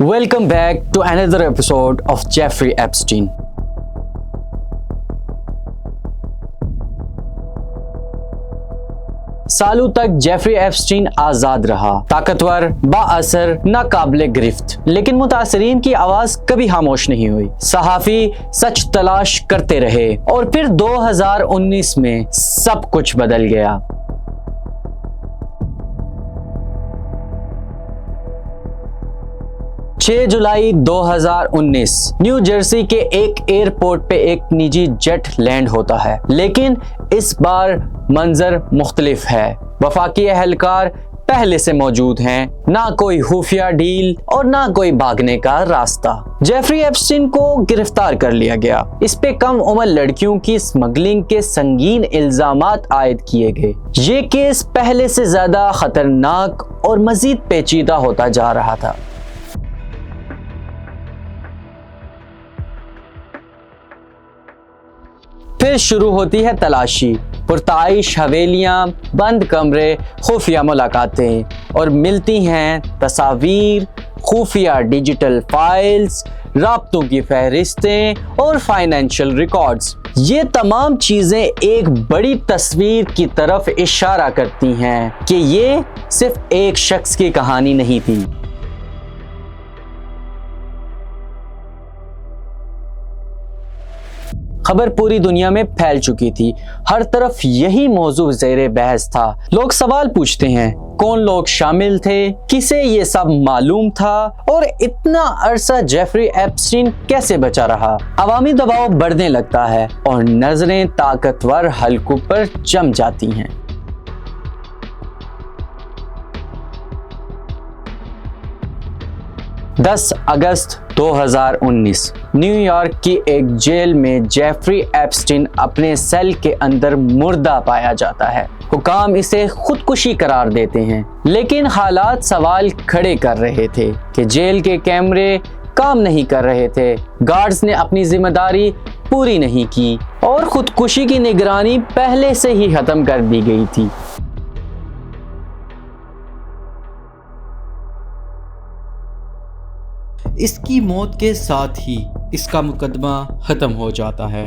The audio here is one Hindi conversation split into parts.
Welcome back to another episode of Jeffrey Epstein. सालों तक जेफरी एप्स्टीन आजाद रहा, ताकतवर, बाअसर, नाकाबिले गिरफ्त, लेकिन मुतासरीन की आवाज कभी खामोश नहीं हुई। सहाफी सच तलाश करते रहे और फिर 2019 में सब कुछ बदल गया। जुलाई 2019 न्यू जर्सी के एक एयरपोर्ट पे एक निजी जेट लैंड होता है, लेकिन इस बार मंजर मुख्तलिफ है। वफाकी एहलकार पहले से मौजूद हैं, ना कोई खुफिया डील और ना कोई भागने का रास्ता। जेफरी एप्स्टीन को गिरफ्तार कर लिया गया। इस पे कम उम्र लड़कियों की स्मगलिंग के संगीन इल्जामात आयद किए गए। ये केस पहले से ज्यादा खतरनाक और मजीद पेचीदा होता जा रहा था। फिर शुरू होती है तलाशी, पुरताइश हवेलियां, बंद कमरे, खुफिया मुलाकातें और मिलती हैं तस्वीर, खुफिया डिजिटल फाइल्स, राब्तों की फहरिस्तें और फाइनेंशियल रिकॉर्ड्स। ये तमाम चीजें एक बड़ी तस्वीर की तरफ इशारा करती हैं कि ये सिर्फ एक शख्स की कहानी नहीं थी। खबर पूरी दुनिया में फैल चुकी थी, हर तरफ यही मौजू ज़ेरे बहस था। लोग सवाल पूछते हैं, कौन लोग शामिल थे, किसे ये सब मालूम था और इतना अरसा जेफरी एप्स्टीन कैसे बचा रहा। अवामी दबाव बढ़ने लगता है और नजरें ताकतवर हलकों पर जम जाती हैं। अगस्त 2019 न्यूयॉर्क की एक जेल में जेफरी एप्स्टीन अपने सेल के अंदर मुर्दा पाया जाता है। हुकाम इसे खुदकुशी करार देते हैं, लेकिन हालात सवाल खड़े कर रहे थे कि जेल के कैमरे काम नहीं कर रहे थे, गार्ड्स ने अपनी जिम्मेदारी पूरी नहीं की और खुदकुशी की निगरानी पहले से ही खत्म कर दी गई थी। इसकी मौत के साथ ही इसका मुकदमा ख़त्म हो जाता है।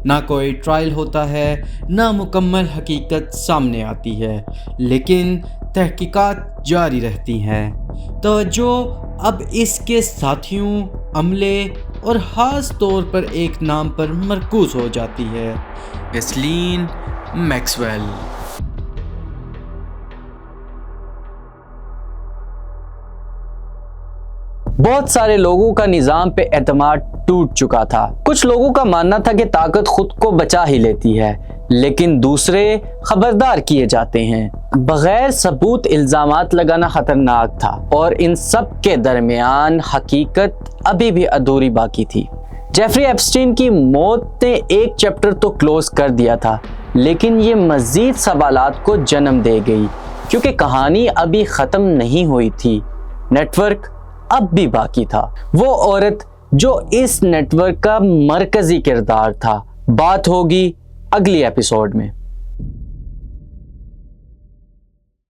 ना कोई ट्रायल होता है, ना मुकम्मल हकीकत सामने आती है, लेकिन तहकीकात जारी रहती हैं। तवज्जो अब इसके साथियों, अमले और ख़ास तौर पर एक नाम पर मरकूज़ हो जाती है, गहिसलीन मैक्सवेल। बहुत सारे लोगों का निज़ाम पे एतमाद टूट चुका था। कुछ लोगों का मानना था कि ताकत खुद को बचा ही लेती है, लेकिन दूसरे खबरदार किए जाते हैं। बगैर सबूत इल्जामात लगाना खतरनाक था और इन सब के दरमियान हकीकत अभी भी अधूरी बाकी थी। जेफरी एप्स्टीन की मौत ने एक चैप्टर तो क्लोज कर दिया था, लेकिन ये मजीद सवालात को जन्म दे गई, क्योंकि कहानी अभी ख़त्म नहीं हुई थी। नेटवर्क अब भी बाकी था। वो औरत जो इस नेटवर्क का मरकजी किरदार था। बात होगी अगली एपिसोड में।